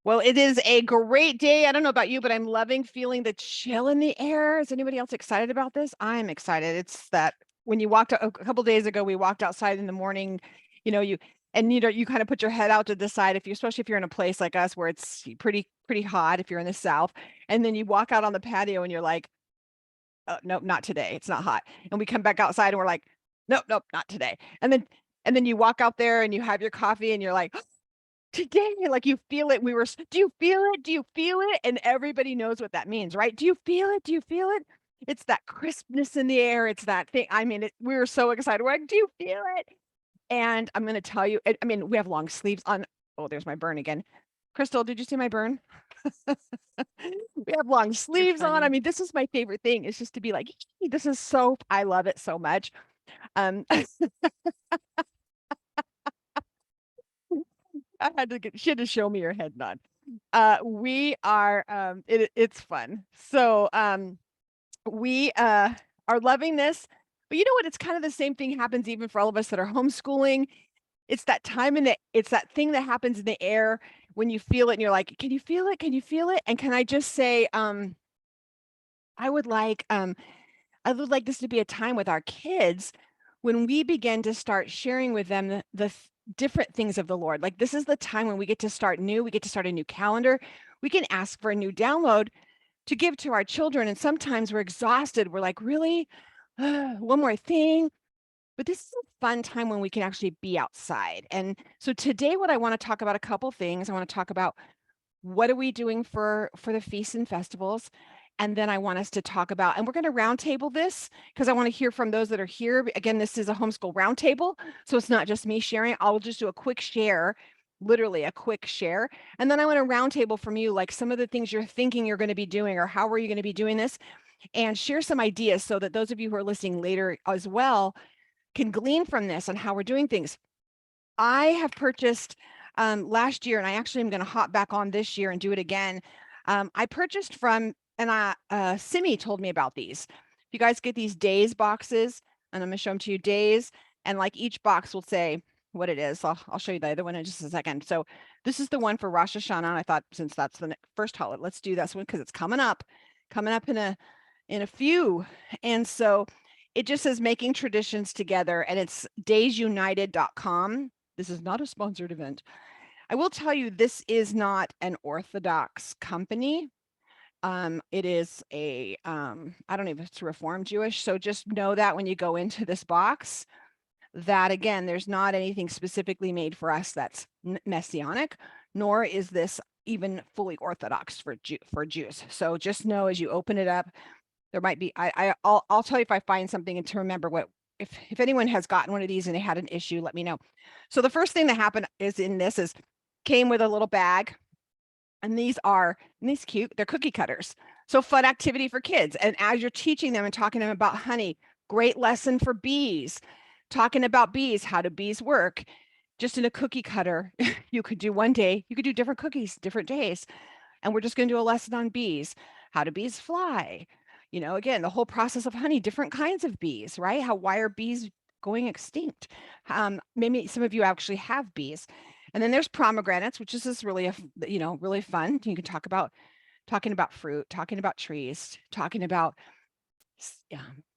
Well, it is a great day. I don't know about you, but I'm loving feeling the chill in the air. Is anybody else excited about this? I'm excited. It's that when you walked a couple days ago, we walked outside in the morning, you know, you kind of put your head out to decide if you, especially if you're in a place like us where it's pretty hot, if you're in the South, and then you walk out on the patio and you're like, nope, not today. It's not hot. And we come back outside and we're like, nope, not today. And then you walk out there and you have your coffee and you're like, today, like you feel it. Do you feel it? Do you feel it? And everybody knows what that means, right? Do you feel it? Do you feel it? It's that crispness in the air. It's that thing. I mean, we were so excited. We're like, do you feel it? And I'm going to tell you, I mean, we have long sleeves on. Oh, there's my burn again. Crystal, did you see my burn? We have long You're sleeves on. I funny. mean, this is my favorite thing. It's just to be like, this is so, I love it so much. I she had to show me her head nod. We are it's fun. So we are loving this. But you know what? It's kind of the same thing happens even for all of us that are homeschooling. It's that time in it's that thing that happens in the air when you feel it and you're like, can you feel it? Can you feel it? And can I just say, I would like I would like this to be a time with our kids when we begin to start sharing with them different things of the Lord. Like this is the time when we get to start new, we get to start a new calendar. We can ask for a new download to give to our children. And sometimes we're exhausted. We're like, really? One more thing. But this is a fun time when we can actually be outside. And so today, what I want to talk about a couple things. I want to talk about what are we doing for the feasts and festivals, and then I want us to talk about, and we're going to roundtable this because I want to hear from those that are here. Again, this is a homeschool roundtable, so it's not just me sharing. I'll just do a quick share, literally a quick share, and then I want a roundtable from you, like some of the things you're thinking you're going to be doing, or how are you going to be doing this, and share some ideas so that those of you who are listening later as well can glean from this on how we're doing things. I have purchased last year, and I actually am going to hop back on this year and do it again. I purchased from, and Simi told me about these. You guys get these days boxes, and I'm going to show them to you days, and like each box will say what it is. I'll show you the other one in just a second. So this is the one for Rosh Hashanah. I thought since that's the first holiday, let's do this one because it's coming up in a few, and so it just says making traditions together, and it's daysunited.com. This is not a sponsored event. I will tell you, this is not an Orthodox company. It is I don't know if it's Reform Jewish. So just know that when you go into this box, that again, there's not anything specifically made for us that's messianic, nor is this even fully Orthodox for Jews. So just know as you open it up, there might be, I'll tell you if I find something and to remember what, if anyone has gotten one of these and they had an issue, let me know. So the first thing that happened is in this is came with a little bag, and these cute, they're cookie cutters. So fun activity for kids. And as you're teaching them and talking to them about honey, great lesson for bees, talking about bees, how do bees work? Just in a cookie cutter, you could do one day, you could do different cookies, different days. And we're just going to do a lesson on bees. How do bees fly? You know, again, the whole process of honey, different kinds of bees, right? Why are bees going extinct? Maybe some of you actually have bees. And then there's pomegranates, which is just really, really fun. You can talking about fruit, talking about trees, talking about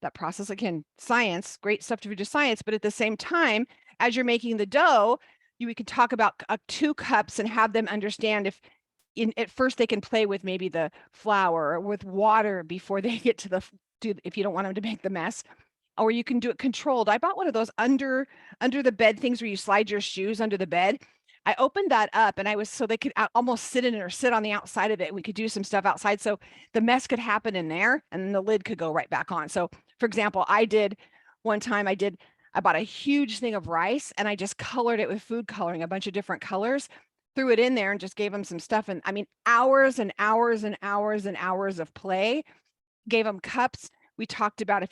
that process. Again, science, great stuff to do science, but at the same time, as you're making the dough, we could talk about 2 cups and have them understand if at first they can play with maybe the flour or with water before they get to if you don't want them to make the mess, or you can do it controlled. I bought one of those under the bed things where you slide your shoes under the bed. I opened that up and so they could almost sit in it or sit on the outside of it. We could do some stuff outside. So the mess could happen in there and then the lid could go right back on. So for example, one time I bought a huge thing of rice and I just colored it with food coloring, a bunch of different colors, threw it in there and just gave them some stuff. And I mean, hours and hours and hours and hours of play, gave them cups. We talked about if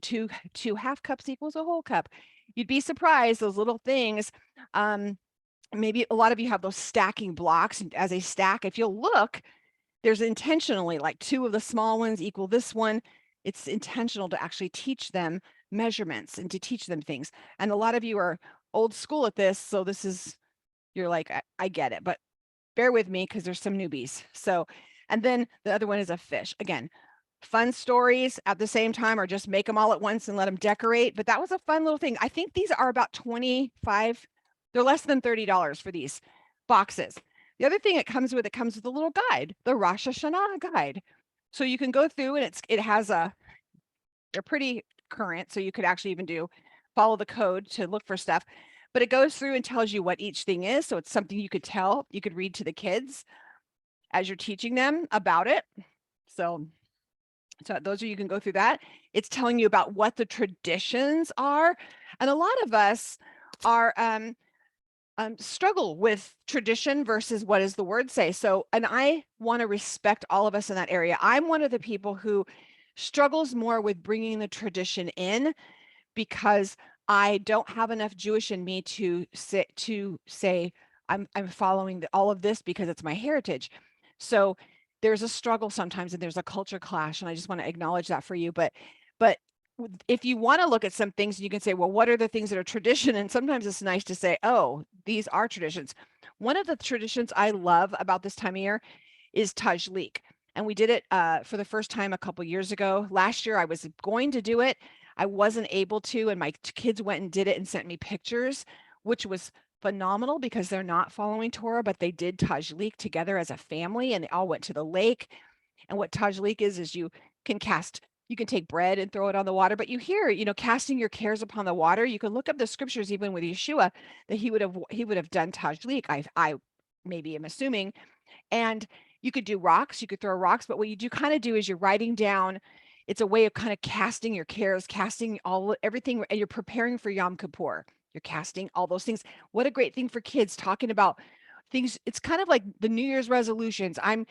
two half cups equals a whole cup. You'd be surprised, those little things. Maybe a lot of you have those stacking blocks as a stack. If you'll look, there's intentionally like 2 of the small ones equal this one. It's intentional to actually teach them measurements and to teach them things. And a lot of you are old school at this. So you're like, I get it. But bear with me because there's some newbies. So, and then the other one is a fish. Again, fun stories at the same time, or just make them all at once and let them decorate. But that was a fun little thing. I think these are about 25. They're less than $30 for these boxes. The other thing it comes with a little guide, the Rosh Hashanah guide. So you can go through and they're pretty current. So you could actually even follow the code to look for stuff, but it goes through and tells you what each thing is. So it's something you could read to the kids as you're teaching them about it. So those you can go through that. It's telling you about what the traditions are. And a lot of us are, struggle with tradition versus what does the word say. So, and I want to respect all of us in that area. I'm one of the people who struggles more with bringing the tradition in because I don't have enough Jewish in me to say I'm following all of this because it's my heritage. So there's a struggle sometimes and there's a culture clash, and I just want to acknowledge that for you. But if you want to look at some things, you can say, well, what are the things that are tradition? And sometimes it's nice to say, oh, these are traditions. One of the traditions I love about this time of year is Tajlik. And we did it for the first time a couple years ago. Last year, I was going to do it. I wasn't able to, and my kids went and did it and sent me pictures, which was phenomenal because they're not following Torah, but they did Tajlik together as a family, and they all went to the lake. And what Tajlik is you can take bread and throw it on the water, but you hear, casting your cares upon the water. You can look up the scriptures, even with Yeshua, that he would have done Tajlik. I maybe am assuming, and you could do rocks, you could throw rocks, but what you do kind of do is you're writing down, it's a way of kind of casting your cares, casting everything, and you're preparing for Yom Kippur. You're casting all those things. What a great thing for kids, talking about things. It's kind of like the New Year's resolutions. I'm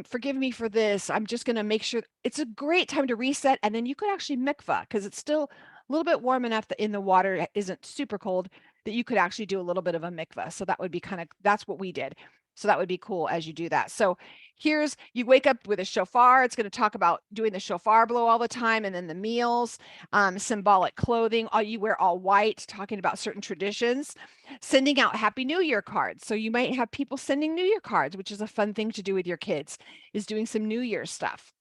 forgive me for this. I'm just going to make sure. It's a great time to reset. And then you could actually mikvah, because it's still a little bit warm enough that in the water isn't super cold, that you could actually do a little bit of a mikvah. So that would be that's what we did. So that would be cool as you do that. So you wake up with a shofar. It's going to talk about doing the shofar blow all the time, and then the meals, symbolic clothing. You wear all white, talking about certain traditions, sending out Happy New Year cards. So you might have people sending New Year cards, which is a fun thing to do with your kids, is doing some New Year stuff.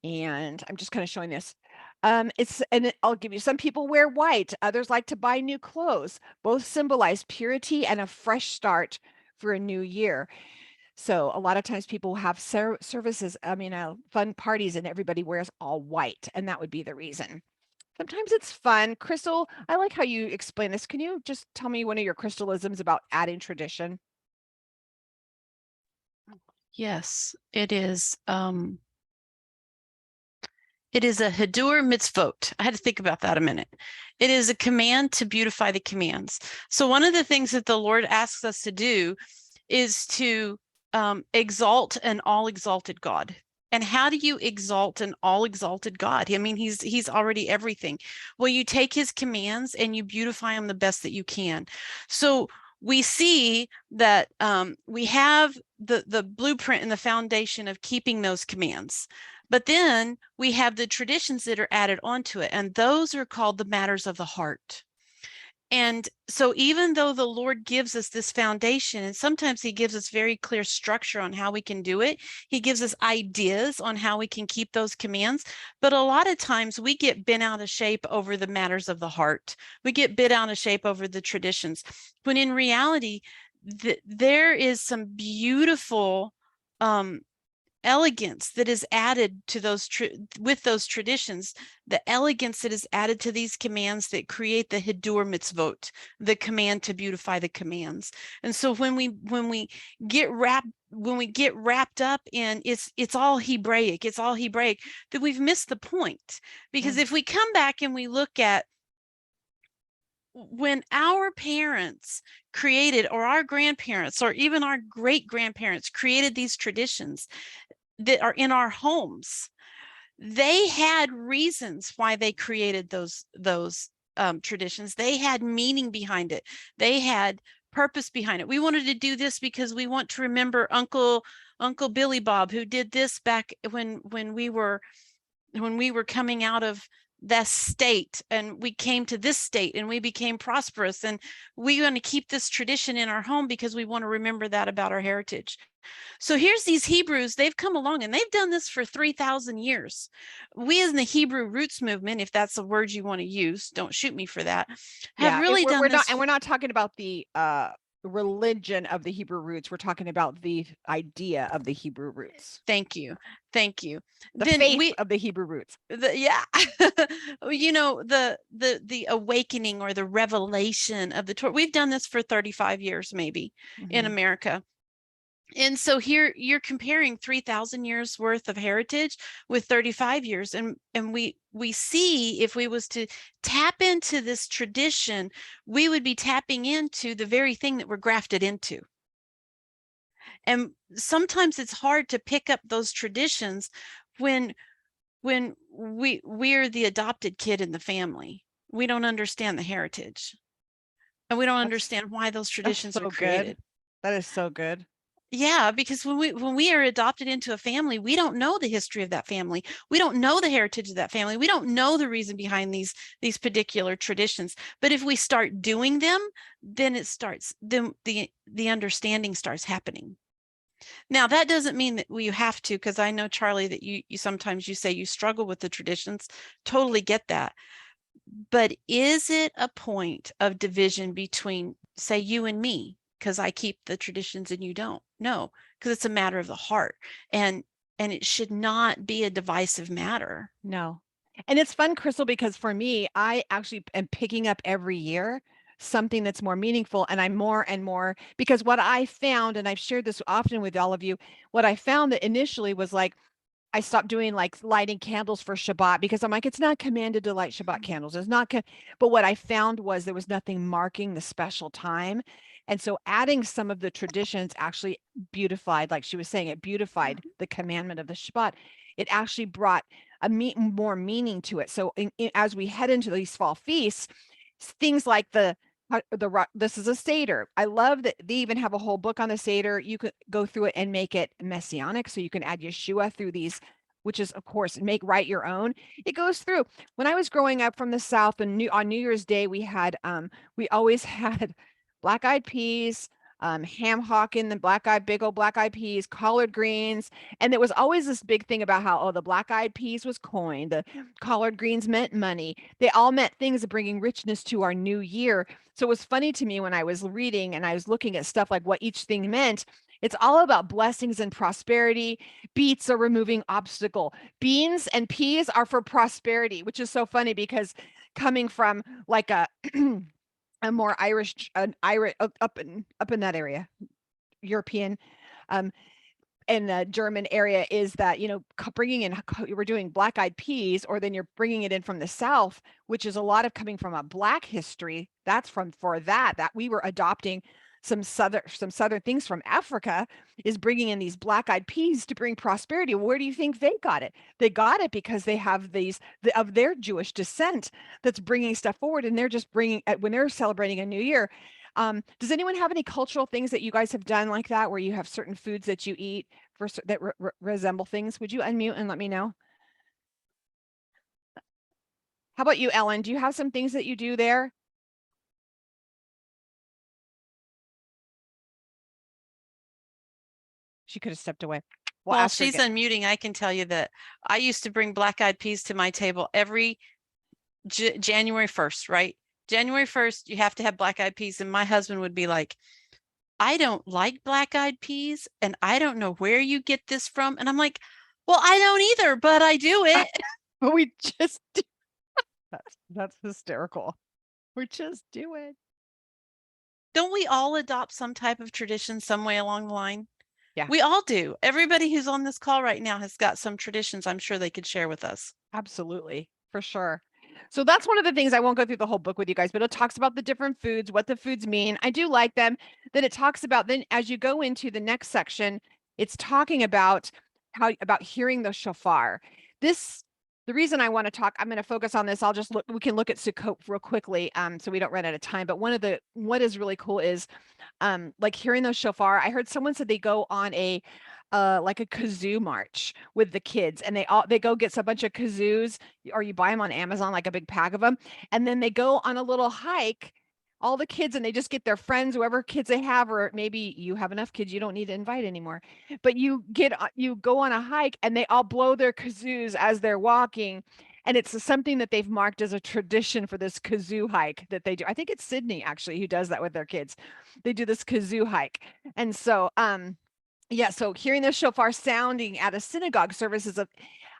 And I'm just kind of showing this. I'll give you, some people wear white. Others like to buy new clothes. Both symbolize purity and a fresh start for a new year. So a lot of times people have services, fun parties, and everybody wears all white, and that would be the reason. Sometimes it's fun. Crystal, I like how you explain this. Can you just tell me one of your Crystalisms about adding tradition? Yes, it is. It is a Hidur mitzvot. I had to think about that a minute. It is a command to beautify the commands. So one of the things that the Lord asks us to do is to exalt an all-exalted God. And how do you exalt an all-exalted God? I mean, he's already everything. Well, you take his commands and you beautify them the best that you can. So we see that we have the blueprint and the foundation of keeping those commands. But then we have the traditions that are added onto it, and those are called the matters of the heart. And so even though the Lord gives us this foundation, and sometimes he gives us very clear structure on how we can do it, he gives us ideas on how we can keep those commands, but a lot of times we get bent out of shape over the matters of the heart. We get bent out of shape over the traditions, when in reality, there is some beautiful elegance that is added to those with those traditions, the elegance that is added to these commands that create the Hidur mitzvot, the command to beautify the commands. And so when we get wrapped up in it's all Hebraic, that we've missed the point. Because if we come back and we look at when our parents created, or our grandparents, or even our great grandparents created these traditions that are in our homes, they had reasons why they created those traditions. They had meaning behind it. They had purpose behind it. We wanted to do this because we want to remember Uncle Billy Bob, who did this back when we were coming out of that state, and we came to this state and we became prosperous, and we want to keep this tradition in our home because we want to remember that about our heritage. So here's these Hebrews, they've come along and they've done this for 3,000 years. We in the Hebrew roots movement, if that's a word you want to use, don't shoot me for that, have really done we're not, this. and we're not talking about the religion of the Hebrew roots. We're talking about the idea of the Hebrew roots. Thank you. Thank you. The Then faith of the Hebrew roots. yeah. You know, the awakening or the revelation of the Torah. We've done this for 35 years, maybe, in America. And so here you're comparing 3,000 years worth of heritage with 35 years. And we see, if we was to tap into this tradition, we would be tapping into the very thing that we're grafted into. And sometimes it's hard to pick up those traditions when we're the adopted kid in the family. We don't understand the heritage, and we don't understand why those traditions were created. That is so good. Yeah, because when we are adopted into a family, we don't know the history of that family. We don't know the heritage of that family. We don't know the reason behind these particular traditions. But if we start doing them, then it starts, then the understanding starts happening. Now, that doesn't mean that you have to, because I know, Charlie, that you sometimes you say you struggle with the traditions. Totally get that. But is it a point of division between, say, you and me, because I keep the traditions and you don't? No, because it's a matter of the heart, and it should not be a divisive matter. No. And it's fun, Crystal, because for me, I actually am picking up every year something that's more meaningful. And I'm more and more, because what I found, and I've shared this often with all of you, what I found that initially was like, I stopped doing like lighting candles for Shabbat because I'm like, it's not commanded to light Shabbat candles. It's not, but what I found was there was nothing marking the special time. And so adding some of the traditions actually beautified, like she was saying, it beautified the commandment of the Shabbat. It actually brought more meaning to it. So as we head into these fall feasts, things like this is a Seder. I love that they even have a whole book on the Seder. You could go through it and make it messianic. So you can add Yeshua through these, which is, of course, write your own. It goes through. When I was growing up from the South, and on New Year's Day, we always had black-eyed peas, ham hocking, the big old black-eyed peas, collard greens. And there was always this big thing about how, oh, the black-eyed peas was coin, the collard greens meant money. They all meant things of bringing richness to our new year. So it was funny to me when I was reading and I was looking at stuff like what each thing meant. It's all about blessings and prosperity. Beets are removing obstacle. Beans and peas are for prosperity, which is so funny because coming from like a a more Irish, up in that area, European, in the German area, is that, bringing in, we're doing black-eyed peas, or then you're bringing it in from the South, which is a lot of coming from a Black history. That's for that we were adopting some southern things from Africa, is bringing in these black-eyed peas to bring prosperity. Where do you think they got it? They got it because they have of their Jewish descent that's bringing stuff forward, and they're just bringing, when they're celebrating a new year. Does anyone have any cultural things that you guys have done like that, where you have certain foods that you eat that resemble things? Would you unmute and let me know? How about you, Ellen? Do you have some things that you do there? She could have stepped away. While she's unmuting, I can tell you that I used to bring black-eyed peas to my table every January 1st, right? January 1st, you have to have black-eyed peas. And my husband would be like, I don't like black-eyed peas, and I don't know where you get this from. And I'm like, well, I don't either, but I do it. But we just do. That's hysterical. We just do it. Don't we all adopt some type of tradition some way along the line? Yeah. We all do. Everybody who's on this call right now has got some traditions I'm sure they could share with us. Absolutely, for sure. So that's one of the things. I won't go through the whole book with you guys, but it talks about the different foods, what the foods mean. I do like them. Then it talks about, then as you go into the next section, it's talking about about hearing the shofar. The reason I want to talk, I'm going to focus on this. We can look at Sukkot real quickly, so we don't run out of time. But what is really cool is, like hearing the shofar. I heard someone said they go on like a kazoo march with the kids, and they go get a bunch of kazoos, or you buy them on Amazon, like a big pack of them, and then they go on a little hike, all the kids, and they just get their friends, whoever kids they have, or maybe you have enough kids you don't need to invite anymore, but you go on a hike and they all blow their kazoos as they're walking. And it's something that they've marked as a tradition for this kazoo hike that they do. I think it's Sydney actually who does that with their kids. They do this kazoo hike. And so yeah, so hearing the shofar sounding at a synagogue services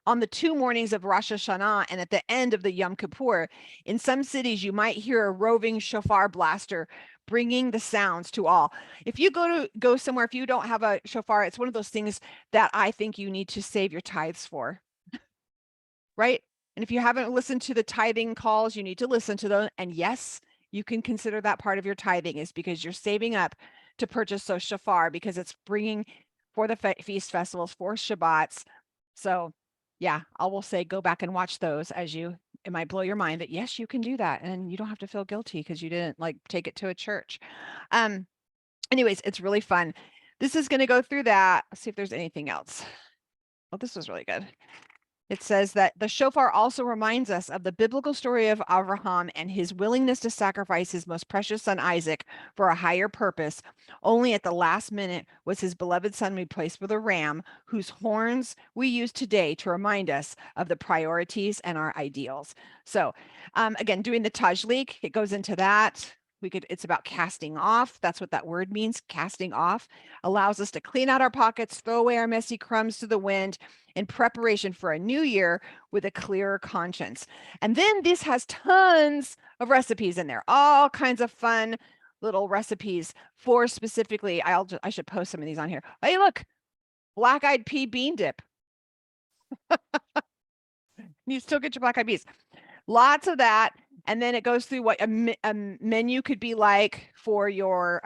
on the 2 mornings of Rosh Hashanah and at the end of the Yom Kippur, in some cities you might hear a roving shofar blaster bringing the sounds to all. If you go somewhere, if you don't have a shofar, it's one of those things that I think you need to save your tithes for, right? And if you haven't listened to the tithing calls, you need to listen to them. And yes, you can consider that part of your tithing, is because you're saving up to purchase those shofar, because it's bringing for the feast festivals, for Shabbats. So yeah, I will say go back and watch those. It might blow your mind that yes, you can do that and you don't have to feel guilty because you didn't like take it to a church. Anyways, it's really fun. This is going to go through that. Let's see if there's anything else. Oh, this was really good. It says that the shofar also reminds us of the biblical story of Abraham and his willingness to sacrifice his most precious son Isaac for a higher purpose. Only at the last minute was his beloved son replaced with a ram, whose horns we use today to remind us of the priorities and our ideals. So again, doing the tajlik, it goes into that. It's about casting off. That's what that word means. Casting off allows us to clean out our pockets, throw away our messy crumbs to the wind, in preparation for a new year with a clearer conscience. And then this has tons of recipes in there, all kinds of fun little recipes for specifically, I should post some of these on here. Hey, look, black-eyed pea bean dip. You still get your black-eyed peas. Lots of that. And then it goes through what a menu could be like for your,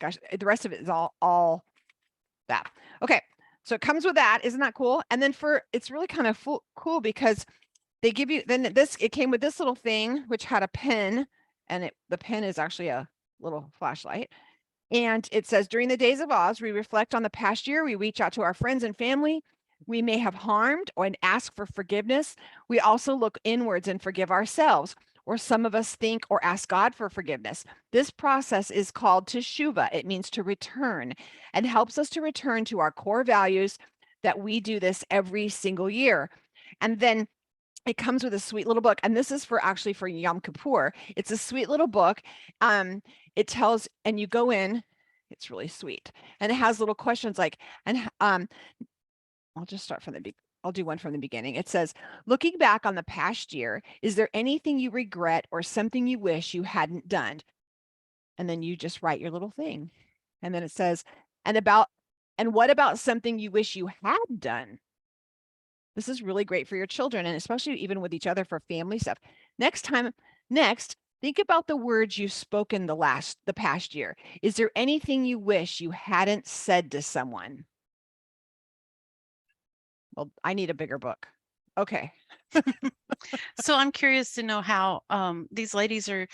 gosh, the rest of it is all that. Okay. So it comes with that. Isn't that cool? And then it's really kind of cool because they give you, it came with this little thing, which had a pen, and the pen is actually a little flashlight. And it says, during the days of Oz, we reflect on the past year. We reach out to our friends and family we may have harmed and ask for forgiveness. We also look inwards and forgive ourselves, or some of us think or ask God for forgiveness. This process is called teshuvah. It means to return, and helps us to return to our core values, that we do this every single year. And then it comes with a sweet little book, and this is actually for Yom Kippur. It's a sweet little book. It tells, and you go in, it's really sweet, and it has little questions like, and I'll just start from I'll do one from the beginning. It says, looking back on the past year, is there anything you regret or something you wish you hadn't done? And then you just write your little thing. And then it says, and what about something you wish you had done? This is really great for your children, and especially even with each other for family stuff. Next, think about the words you've spoken the past year. Is there anything you wish you hadn't said to someone? Well, I need a bigger book. Okay. So I'm curious to know how these ladies are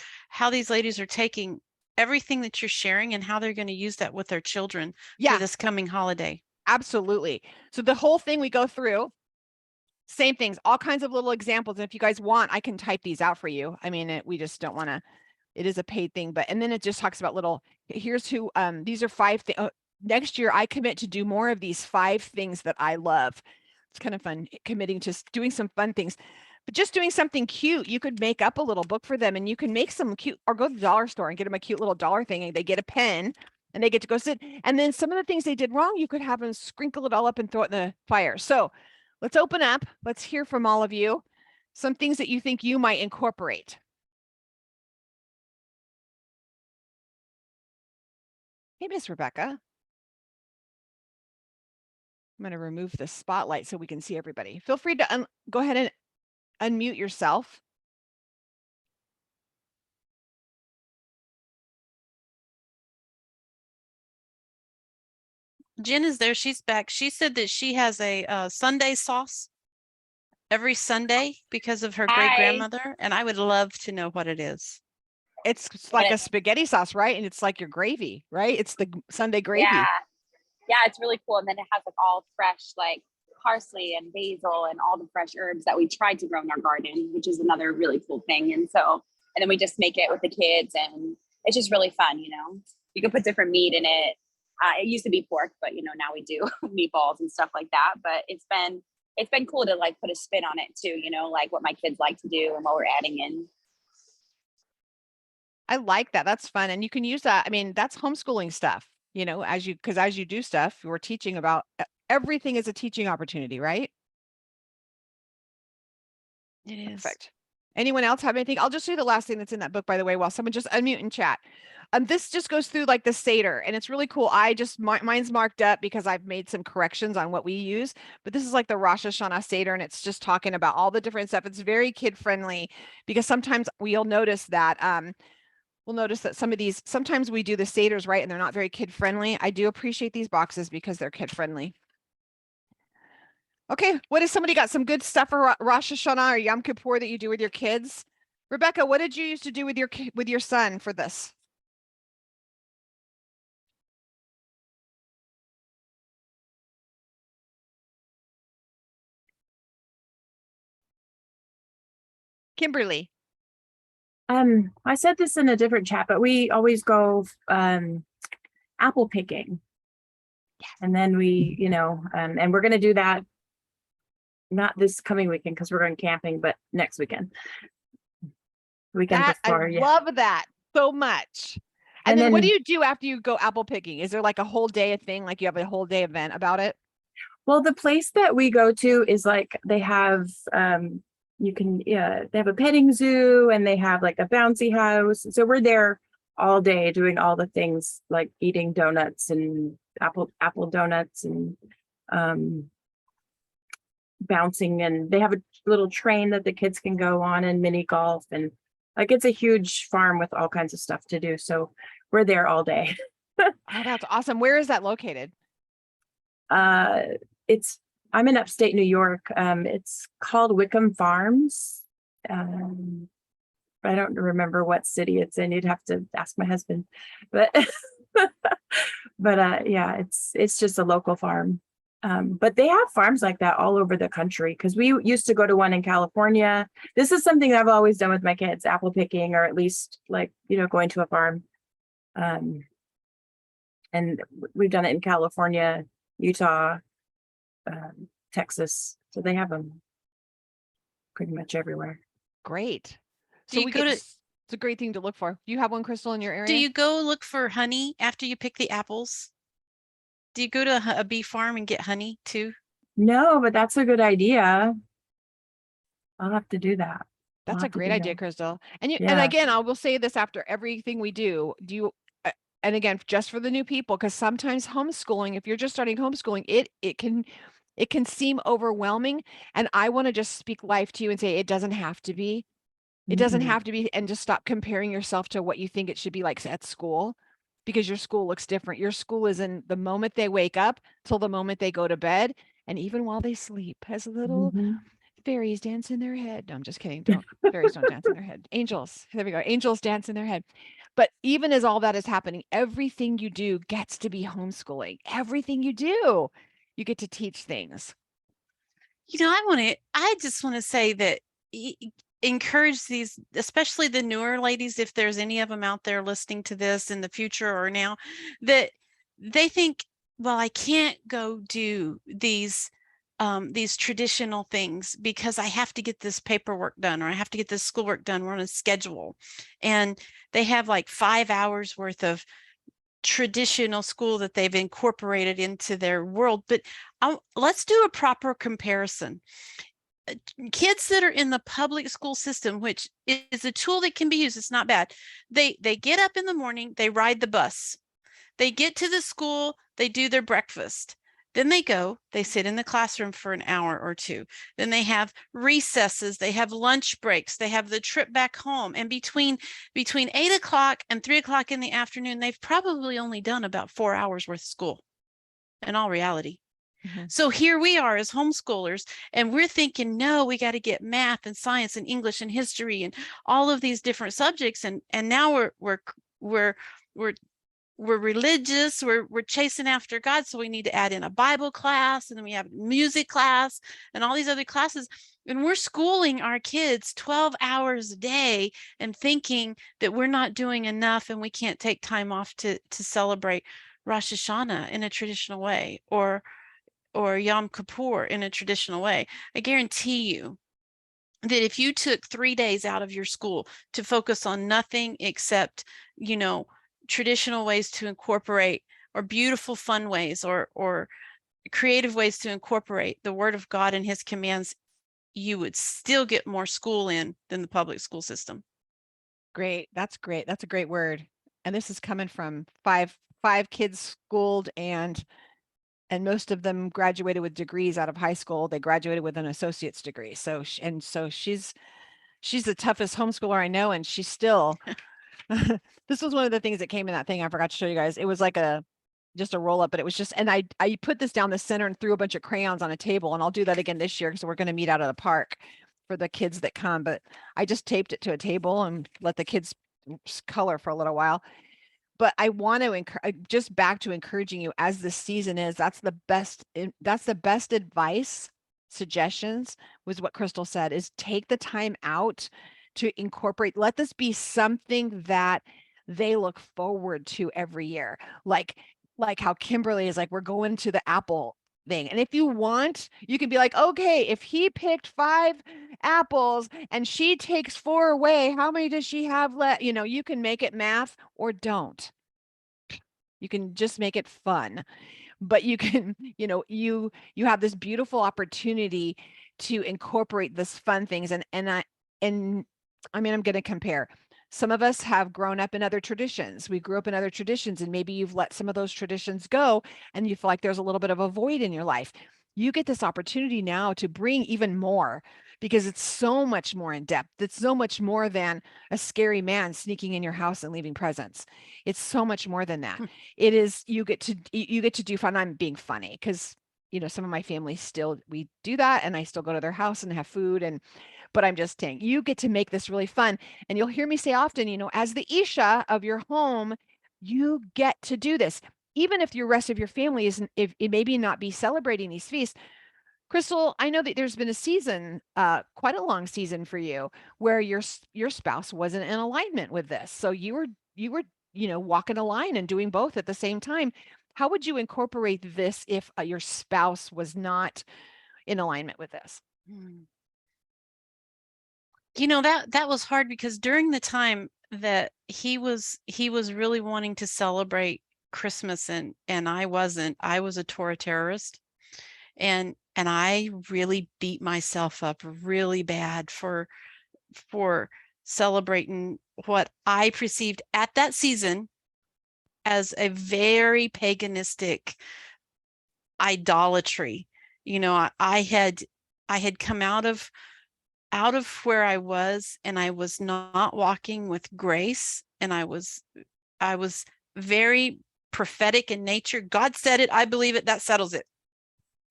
taking everything that you're sharing and how they're going to use that with their children for this coming holiday. Absolutely. So the whole thing we go through, same things, all kinds of little examples. And if you guys want, I can type these out for you. I mean, we just don't want to, it is a paid thing, and then it just talks about here's who, these are 5 things. Next year, I commit to do more of these 5 things that I love. It's kind of fun, committing to doing some fun things, but just doing something cute. You could make up a little book for them, and you can make some cute, or go to the dollar store and get them a cute little dollar thing, and they get a pen and they get to go sit. And then some of the things they did wrong, you could have them sprinkle it all up and throw it in the fire. So let's open up. Let's hear from all of you. Some things that you think you might incorporate. Hey, Miss Rebecca. I'm going to remove the spotlight so we can see everybody. Feel free to go ahead and unmute yourself. Jen is there. She's back. She said that she has a Sunday sauce every Sunday because of her great grandmother, and I would love to know what it is. It's like a spaghetti sauce, right? And it's like your gravy, right? It's the Sunday gravy. Yeah. Yeah, it's really cool. And then it has like all fresh, like parsley and basil and all the fresh herbs that we tried to grow in our garden, which is another really cool thing. And then we just make it with the kids, and it's just really fun. You can put different meat in it. It used to be pork, but now we do meatballs and stuff like that. But it's been cool to like put a spin on it too, like what my kids like to do and what we're adding in. I like that. That's fun. And you can use that. I mean, that's homeschooling stuff, because as you do stuff, you're teaching about everything is a teaching opportunity, right? It is. Perfect. Anyone else have anything? I'll just say the last thing that's in that book, by the way, while someone just unmute and chat. This just goes through like the Seder, and it's really cool. Mine's marked up because I've made some corrections on what we use, but this is like the Rosh Hashanah Seder, and it's just talking about all the different stuff. It's very kid friendly because sometimes we'll notice that sometimes we do the Seders right and they're not very kid friendly. I do appreciate these boxes because they're kid friendly. Okay, what has somebody got some good stuff for Rosh Hashanah or Yom Kippur that you do with your kids? Rebecca, what did you used to do with your son for this? Kimberly. I said this in a different chat, but we always go apple picking. Yes. And then we, and we're going to do that not this coming weekend because we're going camping, but next weekend. Weekend before. I love that so much. And then what do you do after you go apple picking? Is there like a whole day thing? Like you have a whole day event about it? Well, the place that we go to is like they have they have a petting zoo and they have like a bouncy house. So we're there all day doing all the things like eating donuts and apple donuts and bouncing, and they have a little train that the kids can go on and mini golf, and like it's a huge farm with all kinds of stuff to do. So we're there all day. Oh, that's awesome. Where is that located? I'm in upstate New York. It's called Wickham Farms. I don't remember what city it's in. You'd have to ask my husband, but yeah, it's just a local farm. But they have farms like that all over the country because we used to go to one in California. This is something that I've always done with my kids, apple picking, or at least like, going to a farm. And we've done it in California, Utah, Texas. So they have them pretty much everywhere. Great. So it's a great thing to look for. Do you have one, Crystal, in your area? Do you go look for honey after you pick the apples? Do you go to a bee farm and get honey too? No, but that's a good idea. I'll have to do that. That's a great idea, Crystal. And and again, I will say this after everything we do. And again, just for the new people, because sometimes homeschooling, if you're just starting homeschooling, it can seem overwhelming. And I want to just speak life to you and say it doesn't have to be. It doesn't have to be, and just stop comparing yourself to what you think it should be like at school, because your school looks different. Your school is in the moment they wake up till the moment they go to bed. And even while they sleep, has little fairies dance in their head. No, I'm just kidding. Fairies don't dance in their head. Angels. There we go. Angels dance in their head. But even as all that is happening, everything you do gets to be homeschooling. Everything you do, you get to teach things. I just want to say that encourage these, especially the newer ladies, if there's any of them out there listening to this in the future or now, that they think, well, I can't go do these traditional things because I have to get this paperwork done, or I have to get this schoolwork done. We're on a schedule, and they have like 5 hours worth of traditional school that they've incorporated into their world. But let's do a proper comparison. Kids that are in the public school system, which is a tool that can be used, it's not bad. They get up in the morning, they ride the bus, they get to the school, they do their breakfast. Then they sit in the classroom for an hour or two. Then they have recesses, they have lunch breaks, they have the trip back home. And between 8 o'clock and 3 o'clock in the afternoon, they've probably only done about 4 hours worth of school in all reality. So here we are as homeschoolers, and we're thinking, no, we got to get math and science and English and history and all of these different subjects. And now we're we're religious, we're chasing after God, so we need to add in a Bible class, and then we have music class and all these other classes, and we're schooling our kids 12 hours a day and thinking that we're not doing enough and we can't take time off to celebrate Rosh Hashanah in a traditional way, or Yom Kippur in a traditional way. I guarantee you that if you took 3 days out of your school to focus on nothing except, traditional ways to incorporate, or beautiful, fun ways, or creative ways to incorporate the Word of God and His commands, you would still get more school in than the public school system. Great. That's great. That's a great word. And this is coming from five kids schooled, and most of them graduated with degrees out of high school. They graduated with an associate's degree. So she's the toughest homeschooler I know, and she's still this was one of the things that came in that thing I forgot to show you guys. It was like just a roll up, but it was just, and I put this down the center and threw a bunch of crayons on a table, and I'll do that again this year because we're going to meet out at the park for the kids that come. But I just taped it to a table and let the kids color for a little while. But I want to just back to encouraging you as this season is, that's the best advice, suggestions was what Crystal said, is take the time out to incorporate. Let this be something that they look forward to every year. Like how Kimberly is like, we're going to the Apple thing. And if you want, you can be like, okay, if he picked 5 apples and she takes 4 away, how many does she have left? You can make it math, or don't. You can just make it fun. But you can, you have this beautiful opportunity to incorporate this fun things. And I mean, I'm going to compare. Some of us have grown up in other traditions. We grew up in other traditions, and maybe you've let some of those traditions go and you feel like there's a little bit of a void in your life. You get this opportunity now to bring even more, because it's so much more in depth. It's so much more than a scary man sneaking in your house and leaving presents. It's so much more than that. It is, you get to do fun. I'm being funny because, some of my family still, we do that, and I still go to their house and have food, but I'm just saying, you get to make this really fun. And you'll hear me say often, as the Isha of your home, you get to do this. Even if the rest of your family isn't, if it maybe not be celebrating these feasts. Crystal, I know that there's been a season, quite a long season for you, where your spouse wasn't in alignment with this. So you were, walking a line and doing both at the same time. How would you incorporate this if your spouse was not in alignment with this? That was hard, because during the time that he was really wanting to celebrate Christmas, and I wasn't. I was a Torah terrorist, and I really beat myself up really bad for celebrating what I perceived at that season as a very paganistic idolatry. I had come out of where I was, and I was not walking with grace, and I was very prophetic in nature. God said it, I believe it, that settles it.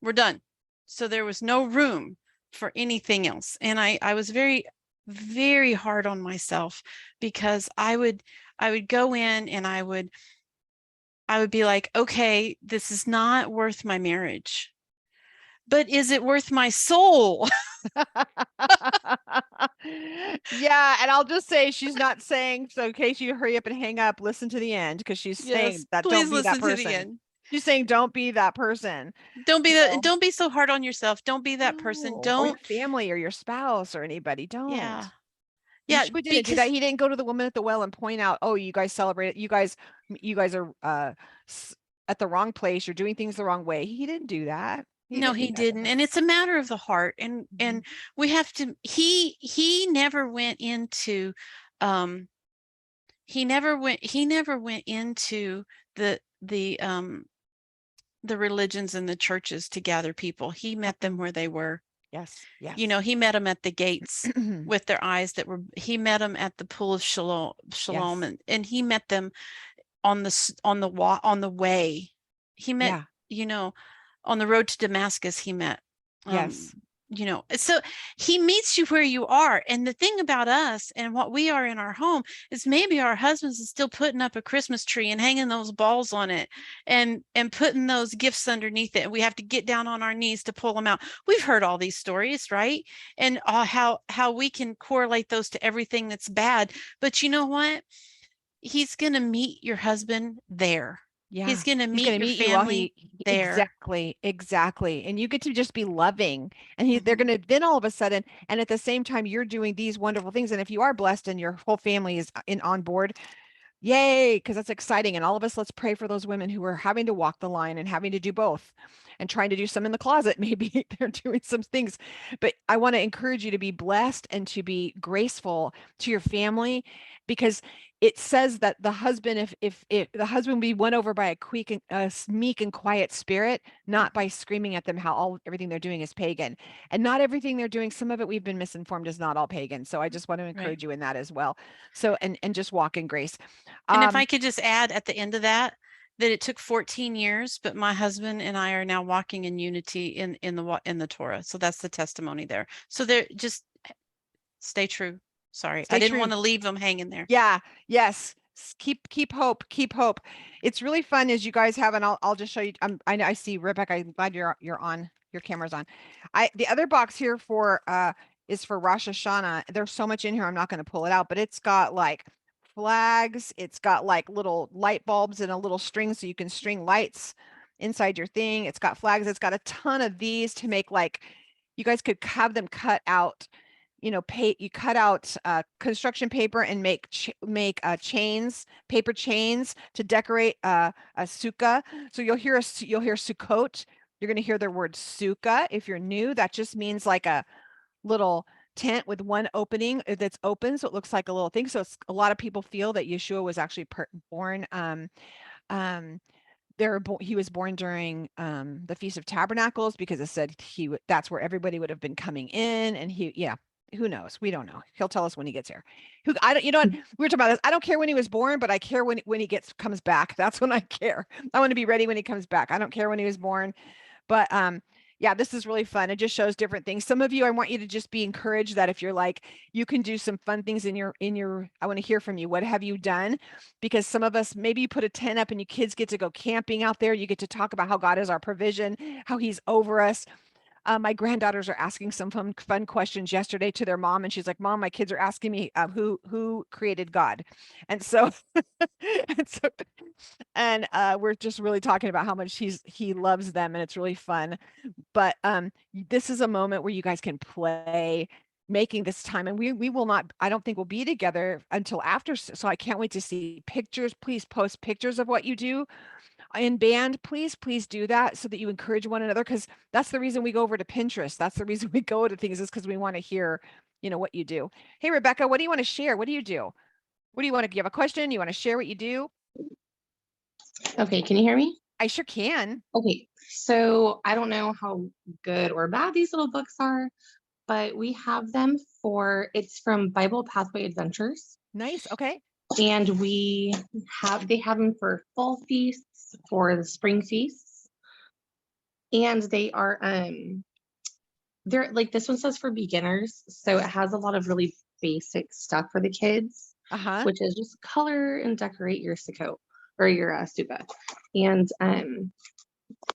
We're done. So there was no room for anything else. And I was very, very hard on myself, because I would go in and I would be like, okay, this is not worth my marriage, but is it worth my soul? Yeah, and I'll just say, she's not saying, so in case you hurry up and hang up, listen to the end, because she's saying that please don't be that listen to the person. end. She's saying don't be that person. Don't be that. Don't be so hard on yourself. Don't be that person. Or Don't. your family or your spouse or anybody. Don't. Yeah. Yeshua didn't do that. He didn't go to the woman at the well and point out, oh, you guys celebrate it. You guys are at the wrong place. You're doing things the wrong way. He didn't do that. No, he didn't. And it's a matter of the heart. And we have to, he never went into the religions and the churches to gather people. He met them where they were. Yes. He met them at the gates with their eyes he met them at the pool of Shalom, yes. and he met them on the way. He met, on the road to Damascus, he met yes. so he meets you where you are. And the thing about us and what we are in our home is maybe our husbands is still putting up a Christmas tree and hanging those balls on it and putting those gifts underneath it. We have to get down on our knees to pull them out. We've heard all these stories, right? And how we can correlate those to everything that's bad. But you know what? He's going to meet your husband there. Yeah. He's going to He's meet gonna your meet you while family there. exactly. And you get to just be loving. And they're gonna then all of a sudden, and at the same time, you're doing these wonderful things. And if you are blessed and your whole family is on board, yay, because that's exciting. And all of us, let's pray for those women who are having to walk the line and having to do both and trying to do some in the closet. Maybe they're doing some things. But I want to encourage you to be blessed and to be graceful to your family, because it says that the husband, if the husband be won over by a meek and quiet spirit, not by screaming at them how everything they're doing is pagan. And not everything they're doing, some of it we've been misinformed, is not all pagan. So I just want to encourage you in that as well. So and just walk in grace. And if I could just add at the end of that it took 14 years, but my husband and I are now walking in unity in the Torah. So that's the testimony there. So there, just stay true. Sorry, I didn't want to leave them hanging there. Yeah. Yes. Keep hope. Keep hope. It's really fun as you guys have, and I'll just show you. I see Rebecca. I'm glad you're on. Your camera's on. The other box here is for Rosh Hashanah. There's so much in here. I'm not going to pull it out, but it's got like flags. It's got like little light bulbs and a little string so you can string lights inside your thing. It's got flags. It's got a ton of these to make, like, you guys could have them cut out. You cut out construction paper and make chains, paper chains to decorate a sukkah. So you'll hear Sukkot. You're going to hear the word sukkah. If you're new, that just means like a little tent with one opening that's open, so it looks like a little thing. So a lot of people feel that Yeshua was actually born. He was born during the Feast of Tabernacles, because it said that's where everybody would have been coming in, and who knows? We don't know. He'll tell us when he gets here. I don't, you know what? We were talking about this. I don't care when he was born, but I care when he comes back. That's when I care. I want to be ready when he comes back. I don't care when he was born, but yeah, this is really fun. It just shows different things. Some of you, I want you to just be encouraged that if you're like, you can do some fun things in your, I want to hear from you. What have you done? Because some of us, maybe you put a tent up and you kids get to go camping out there. You get to talk about how God is our provision, how he's over us. My granddaughters are asking some fun questions yesterday to their mom, and she's like, "Mom, my kids are asking me who created God," and so we're just really talking about how much he loves them, and it's really fun. But this is a moment where you guys can play, making this time, and we will not. I don't think we'll be together until after. So I can't wait to see pictures. Please post pictures of what you do in band. Please do that so that you encourage one another, because that's the reason we go over to Pinterest. That's the reason we go to things, is because we want to hear, what you do. Hey, Rebecca, what do you want to share? What do you do? What do you want to, you have a question? You want to share what you do? Okay, can you hear me? I sure can. Okay, so I don't know how good or bad these little books are, but we have them it's from Bible Pathway Adventures. Nice. Okay. And they have them for fall feasts, for the spring feasts. And they are, they're like, this one says for beginners. So it has a lot of really basic stuff for the kids, which is just color and decorate your Sukkot or your sukkah. And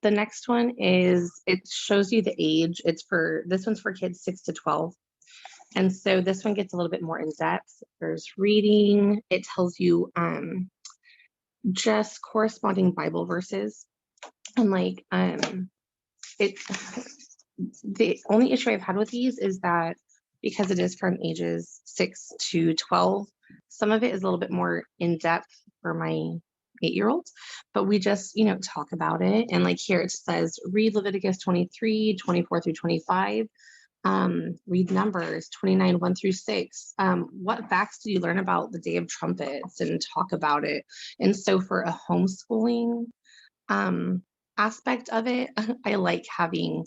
the next one is, it shows you the age. This one's for kids 6 to 12. And so this one gets a little bit more in depth. There's reading. It tells you just corresponding Bible verses. And like, the only issue I've had with these is that because it is from ages 6 to 12, some of it is a little bit more in depth for my 8-year-old, but we just, talk about it. And like here it says, read Leviticus 23, 24 through 25. Read Numbers 29, 1 through 6. What facts do you learn about the Day of Trumpets, and talk about it? And so for a homeschooling aspect of it, I like having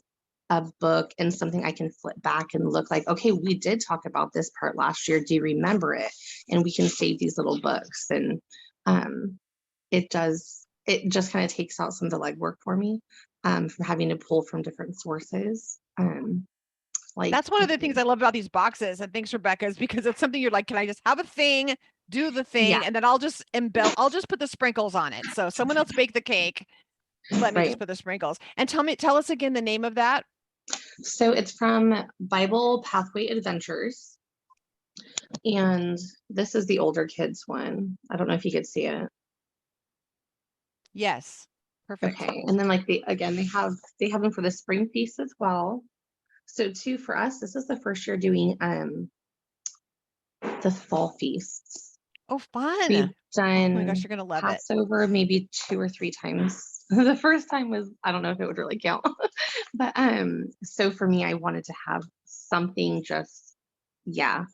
a book and something I can flip back and look like, okay, we did talk about this part last year. Do you remember it? And we can save these little books. And it just kind of takes out some of the legwork for me from having to pull from different sources. Like That's one of the things I love about these boxes. And thanks, Rebecca, is because it's something you're like, can I just have a thing, do the thing, Yeah. and then I'll just I'll just put the sprinkles on it. So someone else bake the cake. Let me just Right. put the sprinkles. And tell us again the name of that. So it's from Bible Pathway Adventures. And this is the older kids one. I don't know if you could see it. Yes. Perfect. Okay. And then like they have them for the spring feast as well. So too, for us, this is the first year doing the fall feasts. Oh, fun. We've Oh done my gosh, you're gonna love it. Passover maybe 2 or 3 times. The first time was, I don't know if it would really count. But so for me, I wanted to have something just, yeah,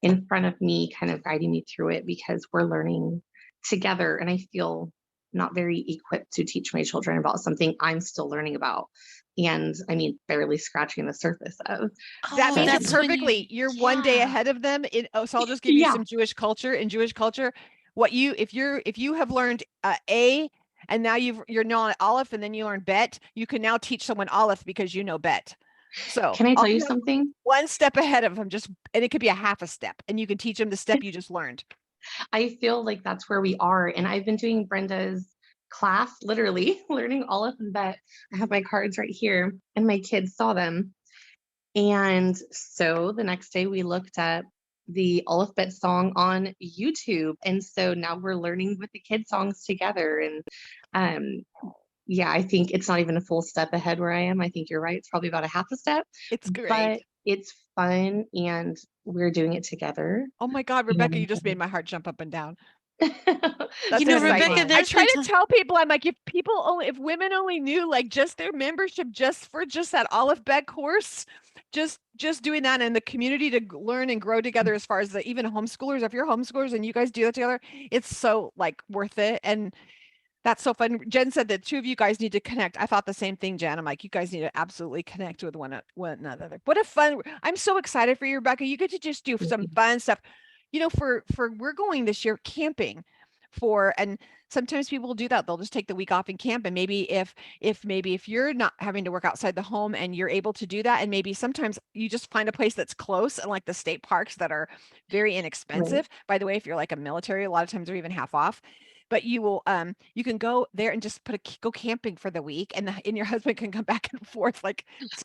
in front of me, kind of guiding me through it, because we're learning together. And I feel not very equipped to teach my children about something I'm still learning about. And I mean, barely scratching the surface of. That Oh, means that's you're when perfectly, you're one day yeah. ahead of them. So I'll just give you Yeah. some Jewish culture. In Jewish culture, if you have learned A, and now you're now Aleph, and then you learn Bet, you can now teach someone Aleph because you know Bet. So Can I all tell you have something? one step ahead of them, and it could be a half a step, and you can teach them the step you just learned. I feel like that's where we are. And I've been doing Brenda's class, literally learning Aleph and Bet. I have my cards right here, and my kids saw them. And so the next day we looked at the Aleph Bet song on YouTube. And so now we're learning with the kids songs together. And yeah, I think it's not even a full step ahead where I am. I think you're right. It's probably about a half a step. It's great. But it's fun, and we're doing it together. Oh my God, Rebecca, And you just made my heart jump up and down. that's You know, gonna be Rebecca, fun. I there's try been to tell people, I'm like, if women only knew like just their membership, just for just that Aleph Bet course, just doing that in the community to learn and grow together, as far as even homeschoolers, if you're homeschoolers and you guys do that together, it's so like worth it. And that's so fun. Jen said that 2 of you guys need to connect. I thought the same thing, Jen. I'm like, you guys need to absolutely connect with one another. What a fun, I'm so excited for you, Rebecca. You get to just do some fun stuff. You know, for we're going this year camping and sometimes people do that. They'll just take the week off and camp. And maybe if you're not having to work outside the home and you're able to do that, and maybe sometimes you just find a place that's close, and like the state parks that are very inexpensive. By the way, if you're like a military, a lot of times they're even half off. But you can go there and just go camping for the week, and your husband can come back and forth. Like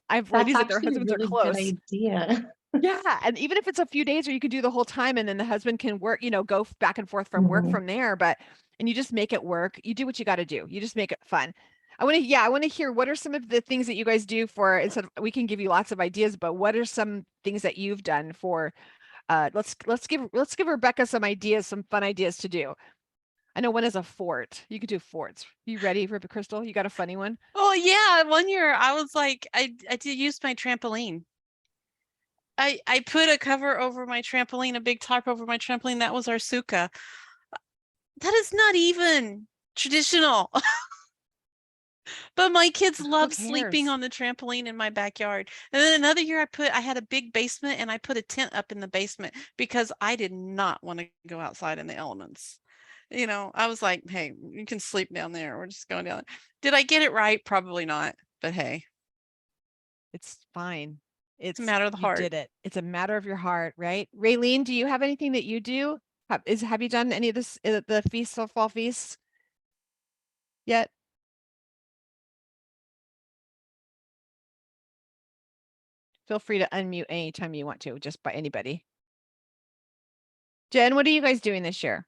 I have That's ladies that their actually a husbands are really close. good idea. Yeah, and even if it's a few days, or you could do the whole time, and then the husband can work, go back and forth from work Mhm. from there. And you just make it work. You do what you got to do. You just make it fun. I want to hear, what are some of the things that you guys do for, instead of, we can give you lots of ideas, but what are some things that you've done for, let's give Rebecca some ideas, some fun ideas to do. I know one is a fort. You could do forts. You ready, Ripper Crystal? You got a funny one? Oh yeah, one year I was like, I did use my trampoline. I put a cover over my trampoline, a big tarp over my trampoline. That was our sukkah. That is not even traditional. But my kids love sleeping cares? on the trampoline in my backyard. And then another year I had a big basement, and I put a tent up in the basement because I did not want to go outside in the elements. I was like, hey, you can sleep down there. We're just going down. Did I get it right? Probably not. But hey, It's fine. it's a matter of the You heart. did it. It's a matter of your heart, right? Raylene, do you have anything that you do? Have you done any of this, the feasts or fall feasts yet? Feel free to unmute anytime you want to, just by anybody. Jen, what are you guys doing this year?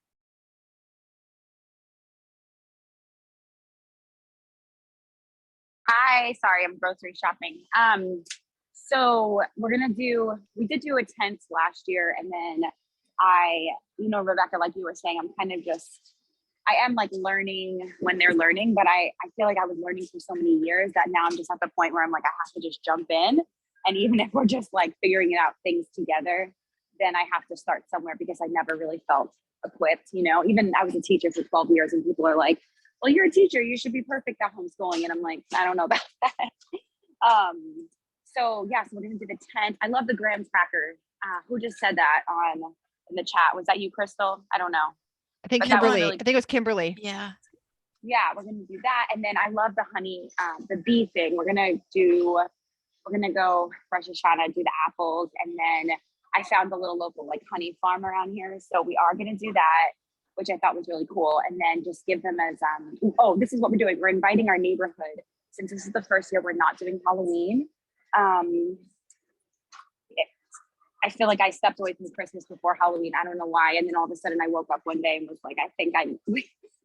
Sorry, I'm grocery shopping. So we did do a tent last year, and then Rebecca, like you were saying, I am like learning when they're learning, but I feel like I was learning for so many years that now I'm just at the point where I'm like, I have to just jump in. And even if we're just like figuring out things together, then I have to start somewhere, because I never really felt equipped. Even I was a teacher for 12 years, and people are like, well, you're a teacher, you should be perfect at homeschooling. And I'm like, I don't know about that. So we're gonna do the tent. I love the graham cracker. Who just said that in the chat? Was that you, Crystal? I don't know. I think But that was Kimberly. really I think it was Kimberly. Yeah. Yeah, we're gonna do that. And then I love the honey, the bee thing. We're gonna do we're going to go Rosh Hashanah, do the apples. And then I found a little local like honey farm around here. So we are going to do that, which I thought was really cool. And then just give them as, oh, this is what we're doing. We're inviting our neighborhood. Since this is the first year we're not doing Halloween. I feel like I stepped away from Christmas before Halloween. I don't know why. And then all of a sudden I woke up one day and was like,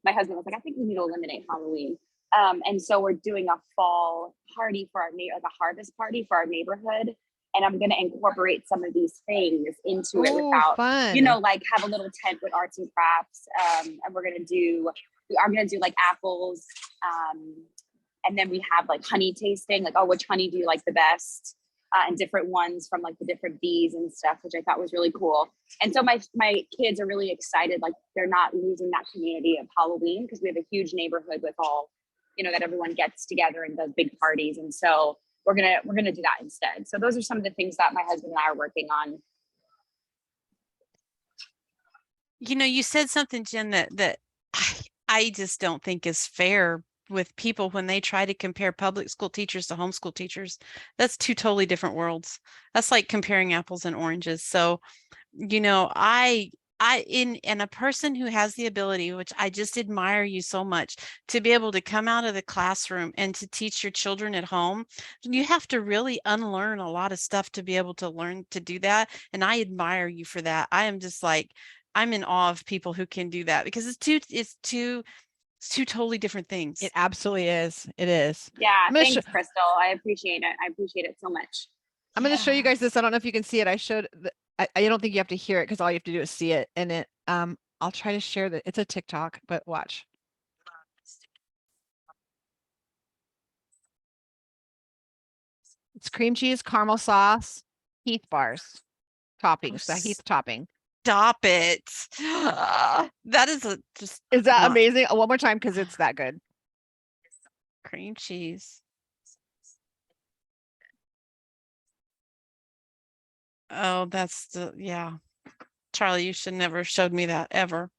my husband was like, I think we need to eliminate Halloween. And so we're doing a fall party for our like a harvest party for our neighborhood. And I'm going to incorporate some of these things into it without, fun. you know, like have a little tent with arts and crafts. And we are going to do like apples. And then we have like honey tasting, like, oh, which honey do you like the best? And different ones from like the different bees and stuff, which I thought was really cool. And so my kids are really excited. Like they're not losing that community of Halloween because we have a huge neighborhood with all, you know, that everyone gets together and does big parties. And so we're gonna do that instead. So those are some of the things that my husband and I are working on. You know, you said something, Jen, that I just don't think is fair with people when they try to compare public school teachers to homeschool teachers. That's two totally different worlds. That's like comparing apples and oranges. So, you know, in a person who has the ability, which I just admire you so much, to be able to come out of the classroom and to teach your children at home, you have to really unlearn a lot of stuff to be able to learn to do that. And I admire you for that. I am just like, I'm in awe of people who can do that because it's two totally different things. It absolutely is. It is. Yeah, thanks, Crystal. I appreciate it. I appreciate it so much. I'm going to show you guys this. I don't know if you can see it. I showed, I don't think you have to hear it because all you have to do is see it. And it, I'll try to share that. It's a TikTok, but watch. It's cream cheese, caramel sauce, Heath bars, toppings, the Heath topping. Stop it. That is just. Is that amazing? One more time because it's that good. Cream cheese. Oh, yeah. Charlie, you should never have showed me that ever.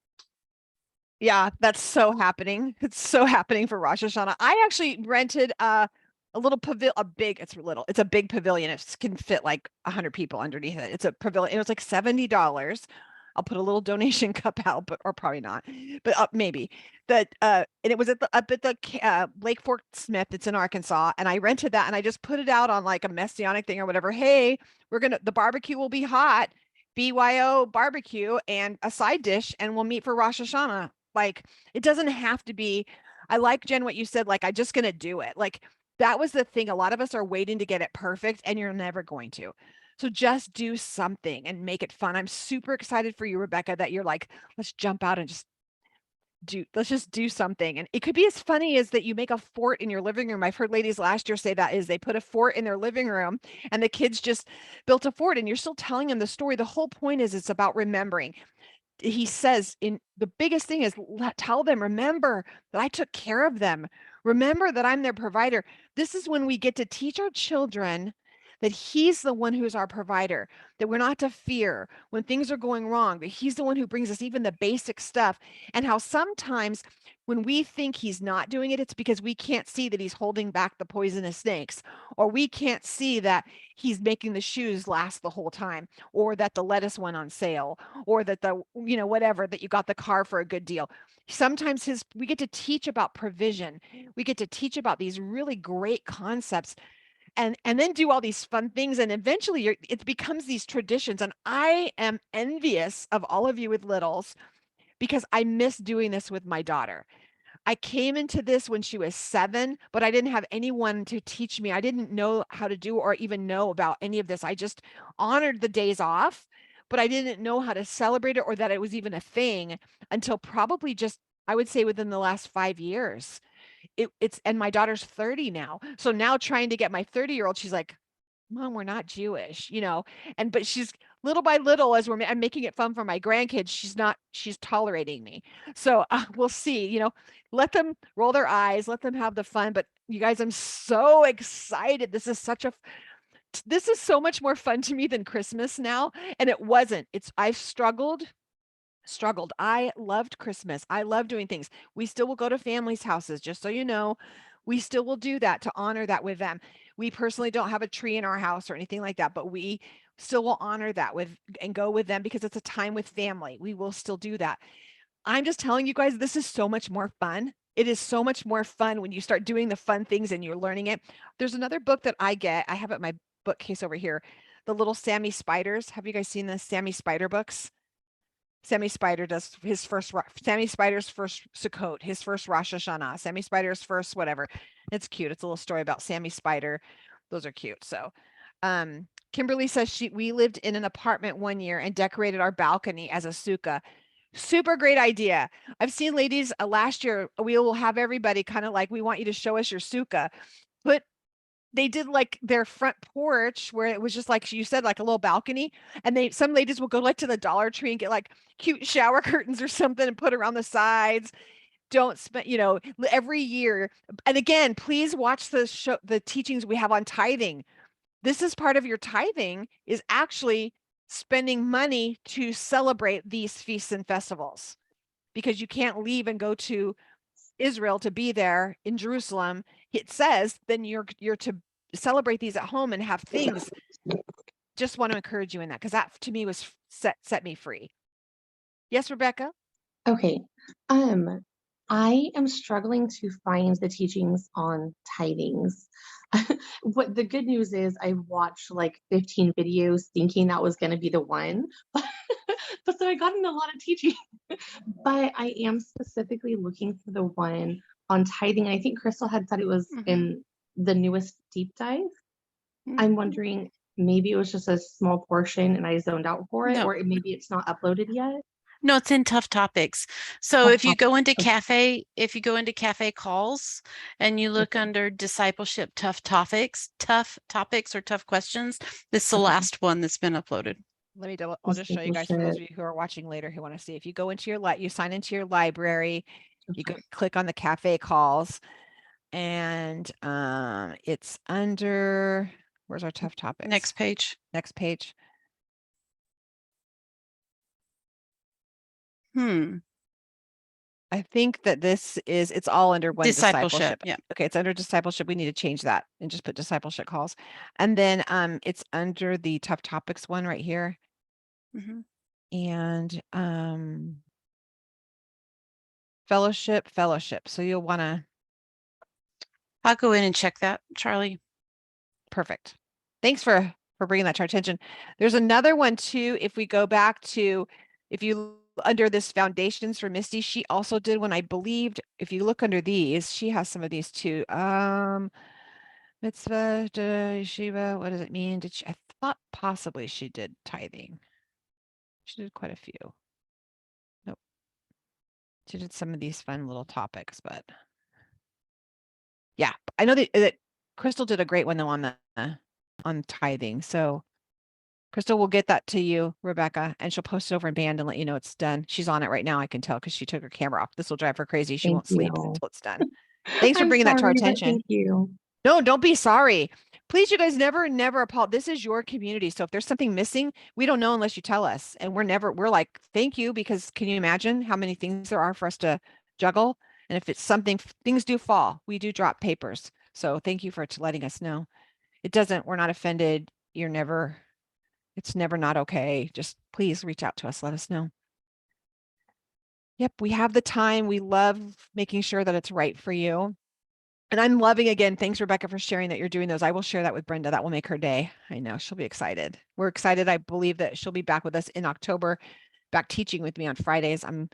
Yeah, that's so happening. It's so happening for Rosh Hashanah. I actually rented a little pavilion, it's a big pavilion. It can fit like 100 people underneath it. It's a pavilion. It was like $70. I'll put a little donation cup out, or probably not, but maybe that. And it was up at the Lake Fort Smith. It's in Arkansas, and I rented that, and I just put it out on like a messianic thing or whatever. Hey, the barbecue will be hot, BYO barbecue, and a side dish, and we'll meet for Rosh Hashanah. Like it doesn't have to be. I like, Jen, what you said. Like I'm just gonna do it. Like that was the thing. A lot of us are waiting to get it perfect, and you're never going to. So just do something and make it fun. I'm super excited for you, Rebecca, that you're like, let's jump out and let's just do something. And it could be as funny as that you make a fort in your living room. I've heard ladies last year say that is they put a fort in their living room and the kids just built a fort and you're still telling them the story. The whole point is it's about remembering. He says the biggest thing is tell them, remember that I took care of them. Remember that I'm their provider. This is when we get to teach our children that he's the one who's our provider, that we're not to fear when things are going wrong, that he's the one who brings us even the basic stuff, and how sometimes when we think he's not doing it, it's because we can't see that he's holding back the poisonous snakes, or we can't see that he's making the shoes last the whole time, or that the lettuce went on sale, or that whatever, that you got the car for a good deal. Sometimes we get to teach about provision. We get to teach about these really great concepts and then do all these fun things. And eventually it becomes these traditions. And I am envious of all of you with littles because I miss doing this with my daughter. I came into this when she was 7, but I didn't have anyone to teach me. I didn't know how to do or even know about any of this. I just honored the days off, but I didn't know how to celebrate it or that it was even a thing until probably just, I would say, within the last 5 years. And my daughter's 30 now. So now trying to get my 30-year-old, she's like, Mom, we're not Jewish, but she's little by little, as I'm making it fun for my grandkids, she's tolerating me. So we'll see, let them roll their eyes, let them have the fun. But you guys, I'm so excited. This is so much more fun to me than Christmas now. And it wasn't, I've struggled. I loved Christmas. I love doing things. We still will go to families' houses, just so you know. We still will do that to honor that with them. We personally don't have a tree in our house or anything like that, but we still will honor that and go with them because it's a time with family. We will still do that. I'm just telling you guys, this is so much more fun. It is so much more fun when you start doing the fun things and you're learning it. There's another book that I have it in my bookcase over here. The Little Sammy Spiders. Have you guys seen the Sammy Spider books? Sammy Spider does Sammy Spider's first Sukkot, his first Rosh Hashanah, Sammy Spider's first whatever. It's cute. It's a little story about Sammy Spider. Those are cute. So, Kimberly says we lived in an apartment one year and decorated our balcony as a sukkah. Super great idea. I've seen ladies last year, we will have everybody kind of like, we want you to show us your sukkah. But they did like their front porch where it was just like you said, like a little balcony. And some ladies will go like to the Dollar Tree and get like cute shower curtains or something and put around the sides. Don't spend, every year. And again, please watch the teachings we have on tithing. This is part of your tithing is actually spending money to celebrate these feasts and festivals, because you can't leave and go to Israel to be there in Jerusalem. It says then you're to celebrate these at home and have things. Just want to encourage you in that, because that to me was set me free. Yes, Rebecca? Okay. I am struggling to find the teachings on tithings. What the good news is I've watched like 15 videos thinking that was going to be the one. But so I got in a lot of teaching. But I am specifically looking for the one on tithing. I think Crystal had said it was in the newest deep dive. I'm wondering, maybe it was just a small portion and I zoned out for it, or maybe it's not uploaded yet. No, it's in Tough Topics. So if you go into cafe calls and you look under discipleship tough topics or tough questions, this is the last one that's been uploaded. I'll just show you guys for those of you who are watching later who want to see. If you go into you sign into your library, you go click on the cafe calls, and it's under, where's our tough topics? Next page. I think that it's all under one discipleship. Yeah. Okay, it's under discipleship. We need to change that and just put discipleship calls. And then it's under the tough topics one right here. And fellowship. So you'll want to. I'll go in and check that, Charlie. Perfect. Thanks for bringing that to our attention. There's another one too. If we go back to, if you under this foundations for Misty, she also did one, I believed. If you look under these, she has some of these too. Mitzvah, yeshiva, what does it mean? I thought possibly she did tithing. She did quite a few. Nope. She did some of these fun little topics, but yeah, I know that Crystal did a great one though on tithing. So Crystal will get that to you, Rebecca, and she'll post it over in Band and let you know it's done. She's on it right now. I can tell because she took her camera off. This will drive her crazy. She won't sleep until it's done. Thanks for bringing that to our attention. Thank you. No, don't be sorry. Please, you guys never apologize. This is your community. So if there's something missing, we don't know unless you tell us. And we're like, thank you, because can you imagine how many things there are for us to juggle? And if it's something, things do fall. We do drop papers. So thank you for letting us know. We're not offended. It's never not okay. Just please reach out to us. Let us know. Yep, we have the time. We love making sure that it's right for you. And I'm loving, again, thanks, Rebecca, for sharing that you're doing those. I will share that with Brenda. That will make her day. I know she'll be excited. We're excited. I believe that she'll be back with us in October, back teaching with me on Fridays. I'm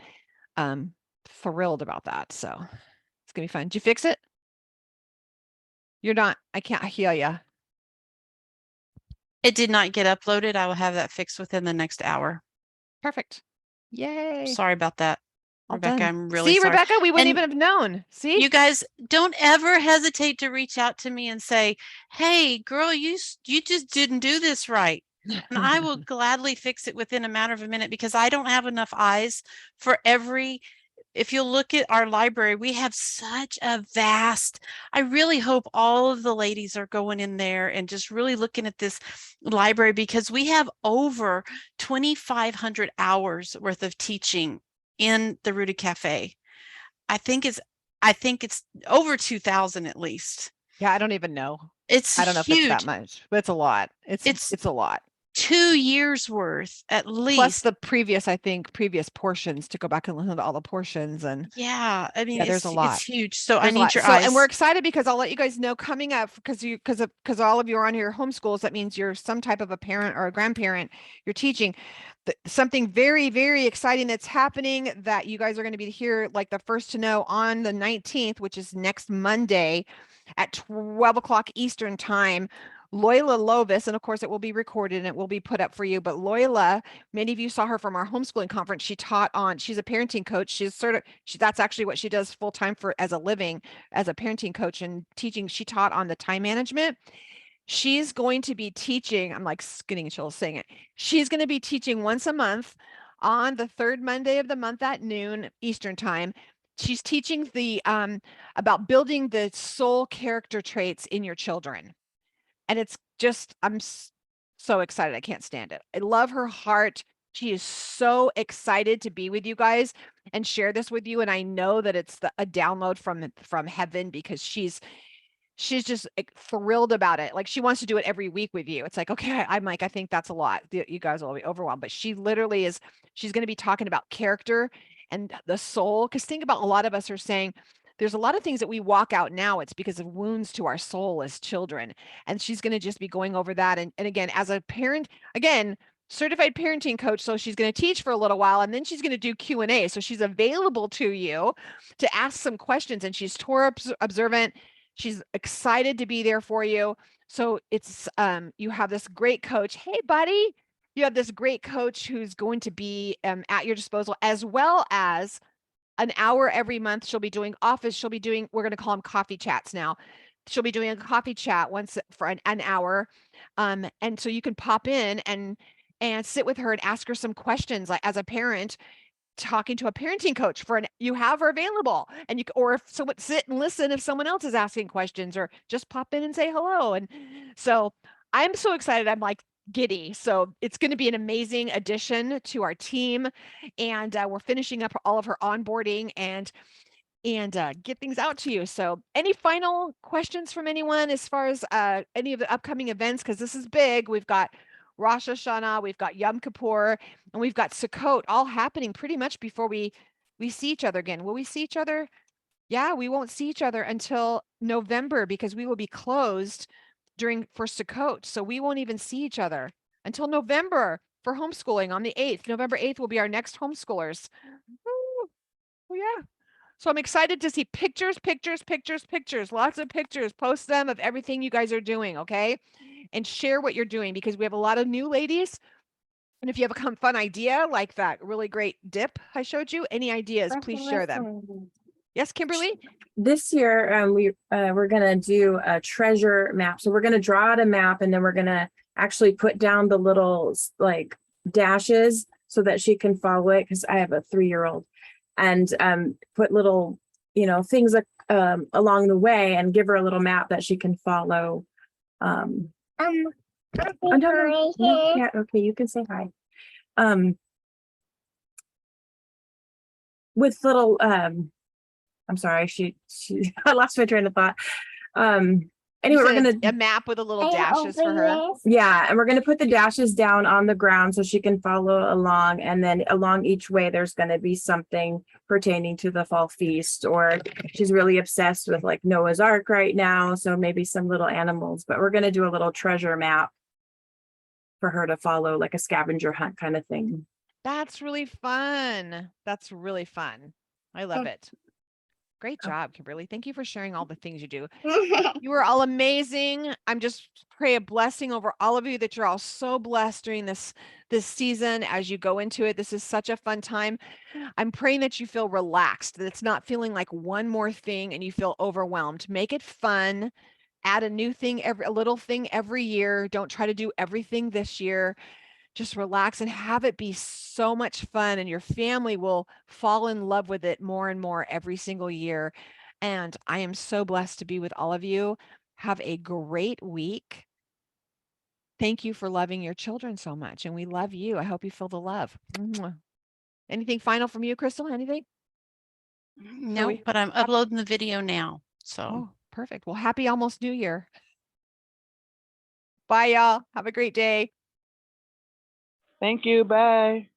thrilled about that. So it's going to be fun. Did you fix it? You're not, I can't hear you. It did not get uploaded. I will have that fixed within the next hour. Perfect. Yay. Sorry about that, Rebecca. I'm really sorry. Rebecca, we wouldn't even have known. See, you guys don't ever hesitate to reach out to me and say, hey, girl, you just didn't do this right. And I will gladly fix it within a matter of a minute, because I don't have enough eyes for every. If you look at our library, we have such a vast, I really hope all of the ladies are going in there and just really looking at this library, because we have over 2,500 hours worth of teaching in the Rooted Cafe. I think it's over 2,000 at least. Yeah, I don't even know. It's I don't know if it's that huge. much, but it's a lot. It's a lot. 2 years worth at Plus least. the previous portions to go back and listen to all the portions and Yeah, I mean, yeah, there's a it's lot. huge. So I There's a need lot. your So, and we're eyes. excited because I'll let you guys know coming up because all of you are on here homeschools. That means you're some type of a parent or a grandparent. You're teaching something very, very exciting that's happening that you guys are going to be here like the first to know on the 19th, which is next Monday at 12 o'clock Eastern time. Loyola Lovis, and of course it will be recorded and it will be put up for you. But Loyola, many of you saw her from our homeschooling conference. She's a parenting coach. That's actually what she does full time for as a living, as a parenting coach and teaching. She taught on the time management. She's going to be teaching, I'm like getting chills saying it. She's going to be teaching once a month on the third Monday of the month at noon Eastern time. She's teaching about building the soul character traits in your children. And it's just, so excited. I can't stand it. I love her heart. She is so excited to be with you guys and share this with you. And I know that it's a download from heaven because she's just thrilled about it. Like she wants to do it every week with you. It's like, okay, I'm like, I think that's a lot. You guys will be overwhelmed, but she literally she's going to be talking about character and the soul. Cause think about a lot of us are saying, there's a lot of things that we walk out now. It's because of wounds to our soul as children. And she's going to just be going over that. And again, as a parent, again, certified parenting coach. So she's going to teach for a little while and then she's going to do Q&A. So she's available to you to ask some questions and she's Torah observant. She's excited to be there for you. So it's, you have this great coach. Hey, buddy, you have this great coach who's going to be at your disposal, as well as an hour every month. She'll be doing we're going to call them coffee chats now. She'll be doing a coffee chat once for an hour. And so you can pop in and sit with her and ask her some questions, like as a parent, talking to a parenting coach you have her available and or if someone sit and listen if someone else is asking questions or just pop in and say hello. And so I'm so excited. I'm like giddy. So it's going to be an amazing addition to our team. And we're finishing up all of her onboarding and get things out to you. So any final questions from anyone as far as any of the upcoming events? Because this is big. We've got Rosh Hashanah, we've got Yom Kippur, and we've got Sukkot all happening pretty much before we see each other again. Will we see each other? Yeah, we won't see each other until November because we will be closed for Sukkot. So we won't even see each other until November for homeschooling on the 8th. November 8th will be our next homeschoolers. Ooh, oh yeah. So I'm excited to see pictures, lots of pictures, post them of everything you guys are doing, okay? And share what you're doing because we have a lot of new ladies. And if you have a fun idea like that really great dip I showed you, any ideas, please share them. Yes, Kimberly? This year, we're gonna do a treasure map. So we're gonna draw out a map and then we're gonna actually put down the little like dashes so that she can follow it because I have a 3-year-old. And put little, things along the way and give her a little map that she can follow. Oh, no, yeah, okay, you can say hi. With little, I'm sorry, she I lost my train of thought. Anyway, we're gonna a map with a little dashes for her. Yeah, and we're gonna put the dashes down on the ground so she can follow along, and then along each way there's gonna be something pertaining to the fall feast, or she's really obsessed with like Noah's Ark right now, so maybe some little animals, but we're gonna do a little treasure map for her to follow, like a scavenger hunt kind of thing. That's really fun. That's really fun. I love it. Great job, Kimberly. Thank you for sharing all the things you do. You are all amazing. I'm just pray a blessing over all of you that you're all so blessed during this season as you go into it. This is such a fun time. I'm praying that you feel relaxed, that it's not feeling like one more thing and you feel overwhelmed. Make it fun. Add a new thing a little thing every year. Don't try to do everything this year. Just relax and have it be so much fun, and your family will fall in love with it more and more every single year. And I am so blessed to be with all of you. Have a great week. Thank you for loving your children so much, and we love you. I hope you feel the love. Mwah. Anything final from you, Crystal? Anything? No, but I'm uploading the video now. So. Oh, Perfect. Well, happy almost New Year. Bye, y'all. Have a great day. Thank you. Bye.